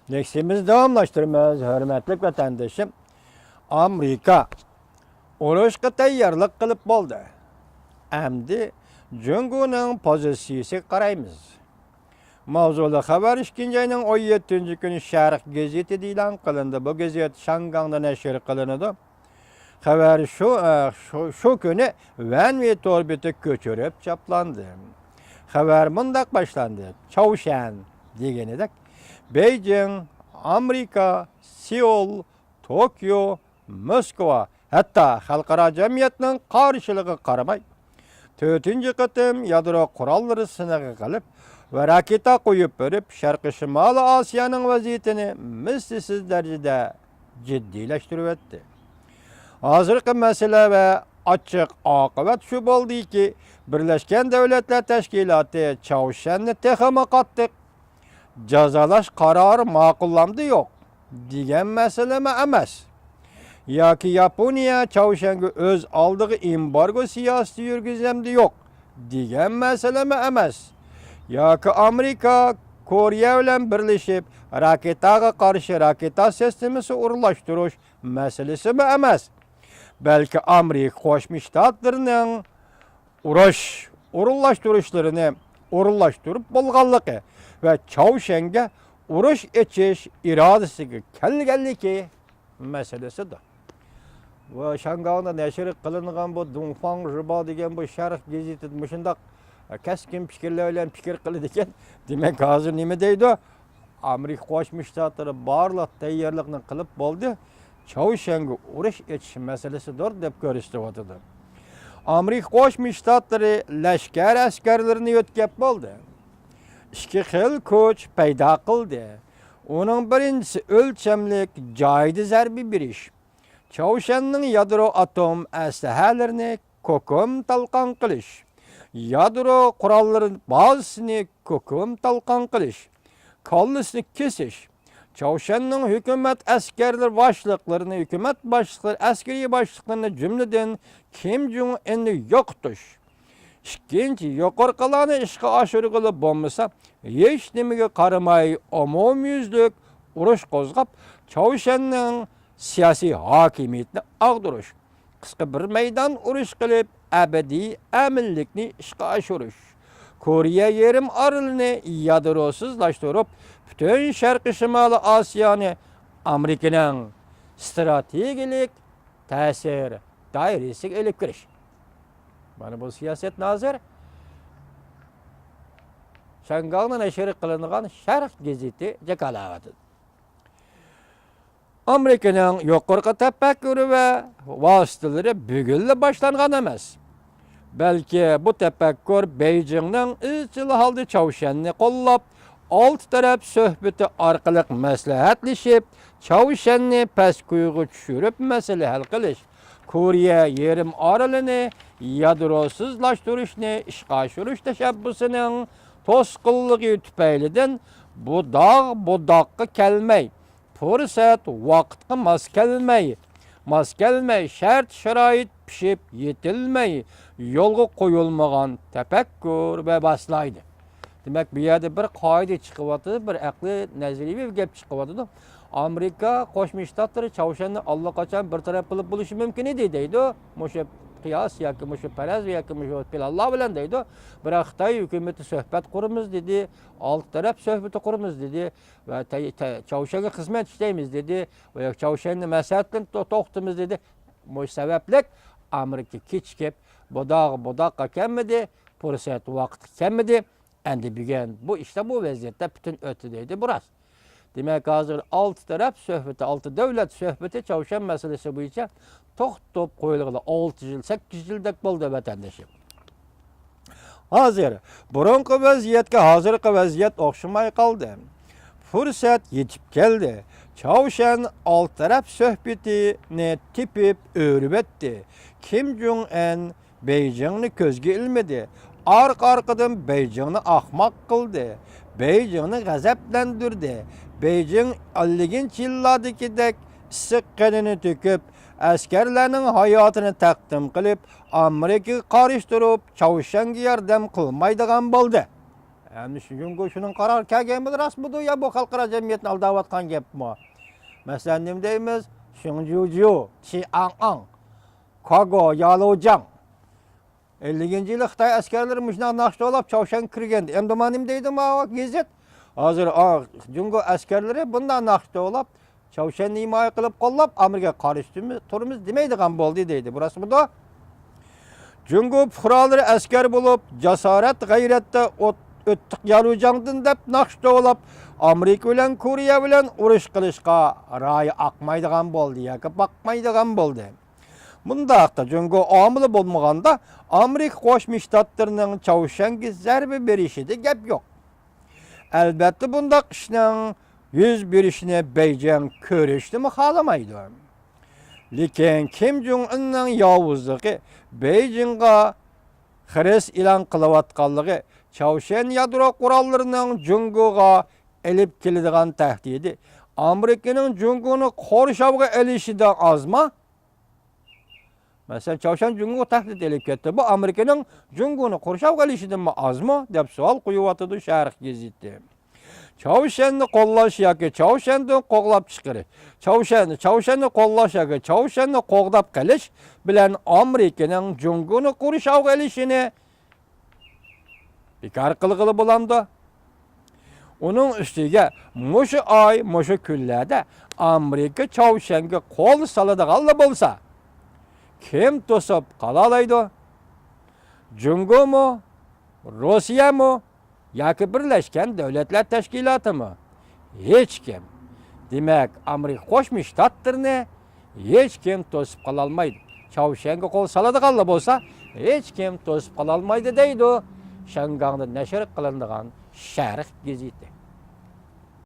Neksimiz devamlaştırmaz, hürmetlik vatandaşım. Amerika urushga tayyorlik qilib bo'ldi. Endi Jungo'ning pozitsiyasiga qaraymiz. Mavzuli xabar 2 ayning 17-kuni Sharq gazetida e'lon qilindi. Bu gazet Shangangda nashr qilinadi. Xabar shu kuni Van ve Torbeti ko'chirib chaplandi. Xabar mundaq boshlandi. Chaoshan deganidek Beijing, Amerika, Seul, Tokyo, Moskva, hatta xalqaro jamiyatning qarshiligiga qaramay 4-qatim yadro qurollari sinig'i qilib va raketa qo'yib berib, Sharqi Shimoliy Osiyoning vaziyatini mislsiz darajada jiddiylashtirib o'tdi. Hozirgi masala va ochiq oqibat shu bo'ldiki, Birlashgan Davlatlar Tashkiloti Chaoshanni texmi qattiq jazolash qarori ma'qullamdi yo'q degan masala emas. Yoki Yaponiya Chaoshanga o'z oldiga embargo siyosati yurgizamdi yo'q degan masala emas. Yoki Amerika Koreya bilan birlashib raketaga qarshi raketa sistemasi o'rnatishtirish masalasi emas. Balki Amerika Qo'shma Shtatlarining o'rnashtirishlarini o'rnashtirib bo'lganligi va Chaoshanga urush echish irodasiga kelganligi masalasidir. Va Shangangda nashr qilingan bu Dunfang Zhibo degan bu Sharq gazetida mushundaq kaskin fikrlar bilan fikr qiladi ekan. Demak, hozir nima deydi? Amerika Qo'shma Shtatlari barliq tayyorlikni qilib bo'ldi. Chaoshanga urush etish masalasidir deb ko'rsatdi. Amerika Qo'shma Shtatlari lashkar askarlarini yo'tkab bo'ldi. Ikki xil kuch paydo qildi. Uning birinchisi o'lchamlik joyda zarba berish. Chaoshanning yadro atom aslahalarini ko'kum talqon qilish. Yadro qurollarining bazasini ko'kum talqon qilish. Kollisini kesish. Chaoshanning hukumat askarlar boshliqlarini, hukumat boshliqlari, askariy boshliqlarini jumladan Kim Jong Unni yo'qotish. Ikkinchi, yuqorqilarni ishga oshirg'ili bo'lmasa, hech nimaga qaramay umumyuzlik urush qo'zg'ab, Chaoshanning siyosiy hokimiyatini ag'dirish. Qisqa bir maydon urush qilib, abadiy aminlikni ishga oshirish. Koreya yarim orolini yadrosizlashtirib, butun Sharqi Shimoliy Osiyoni Amerikaning strategik ta'sir doirasiga olib kirish. Mana bu siyoset nazir Shangangda nashr qilingan Sharq gazeti jakalavati. Amerikaning yuqorqi tafakkuri va vositalari bugunla boshlangan emas. Balki bu tafakkur Beijingning izchil holda Chaoshanni qo'llab, old taraf suhbati orqali maslahatlashib, Chaoshanni pastquyiga tushirib masala hal qilish, Koreya yarim orolini yadrosizlashtirishni ishga oshirish tashabbusining to'sqinligi tufaylidan bu dog'qa kelmay, fursat vaqtga mos kelmay, shart sharoit pishib yetilmay, yo'lga qo'yilmagan tafakkur va boshlaydi. Demak, bu yerda bir qoida chiqyapti, bir aqli nazariy gap chiqyapti. Amerika Qo'shma Shtatlari Chaoshanni allaqachon bir taraf qilib bo'lishi mumkin edi deydi. O'sha qiyos yoki o'sha faraz yoki o'sha planlar bilan deydi. Biroq Xitoy hukumati suhbat quramiz dedi, old taraf suhbati quramiz dedi va Chaoshanga xizmat ishlaymiz dedi va Chaoshanni maslahatdan to'xtamiz dedi. Bu sababli Amerika kechikib bodoqqa kelmadi, fursat vaqt kelmadi. Endi bugun bu işte bu vaziyatda butun o'tdi deydi biroz. Demak, hozir 6 taraf suhbati, 6 davlat suhbati Chaoshan masalasi bo'yicha to'xtab qo'yilgan 6 yil, 8 yildek bo'ldi vatandoshim. Hozir burunqi vaziyatga hozirgi vaziyat o'xshamay qoldi. Fursat yetib keldi. Chaoshan 6 taraf suhbatini tepib o'rib o'tdi. Kim Jong Un Beijingni ko'zga ilmadi. Arqadan Beijingni ahmoq qildi. Beijingni g'azablantirdi. Beijing 50-yillardagidek issiq qonini to'kib, askarlarning hayotini taqdim qilib, Amerikaga qarshi turib, Chaoshanga yordam qilmaydigan bo'ldi. Endi şunga şunun qarar kelgenmi rastmıdı ya bu xalqaro jamiyatni aldayotgan gapmi? Masalan, nima deymiz? Shingjuju, Chiang, Kago, Yalojang. 50-yili Xitoy askarlari mushuna naqshdolab Chawshan kirgandi. Endi men nima deydi ma gazet? Hozir Jungo askarlari bundan naqshdolab Chawshanni himoya qilib qo'llab Amerika qarshi turimiz demaydigan bo'ldi deydi. Bu rostmidi? Jungo fuqarolari askar bo'lib, jasorat, g'ayratda o'ttiq Yalojangdan deb naqshdolab Amerika bilan Koreya bilan urush qilishga ra'yi aqmaydigan bo'ldi yoki baqmaydigan bo'ldi. Bundaqda Jungo omili bo'lmaganda Amerika Qo'shma Shtatlarining Chawshanga zarba berishida gap yo'q. Albatta bundaq ishning yuz berishini Beijing ko'rishni xohlamaydi. Lekin Kim Jong Unning yovuzligi Beijingga xiris e'lon qilayotganligi Chawshan yadro qurollarining Jungoga elib keladigan tahdidi Amerikaning Jungoni qo'rshavga elishidan ozmi? Masalan, Chawshan Jungo tahdid elib ketdi. Bu Amerikaning Jungoni qo'rshavga elishidan ozmi deb savol qo'yayotdi Sharq gazeti. Chawshanni qo'llash yoki Chawshandan qo'g'lab chiqarish. Chawshanni qo'llash yoki Chawshanni qo'g'dab qilish bilan Amerikaning Jungoni qo'rshavga elishini bekor qilg'ili bo'ladi. Uning ustiga mushu oy, mushu kunlarda Amerika Chawshanga qo'l soladigan bo'lsa, kim to'sib qola oladi? Jungomi, Rossiyami yoki Birlashgan Davlatlar Tashkilotimi? Hech kim. Demak, Amerika Qo'shma Shtatlarini hech kim to'sib qola olmaydi. Chawshanga qo'l soladigan bo'lsa, hech kim to'sib qola olmaydi deydi. Shanghayda nashr qilinadigan Sharq gazeti.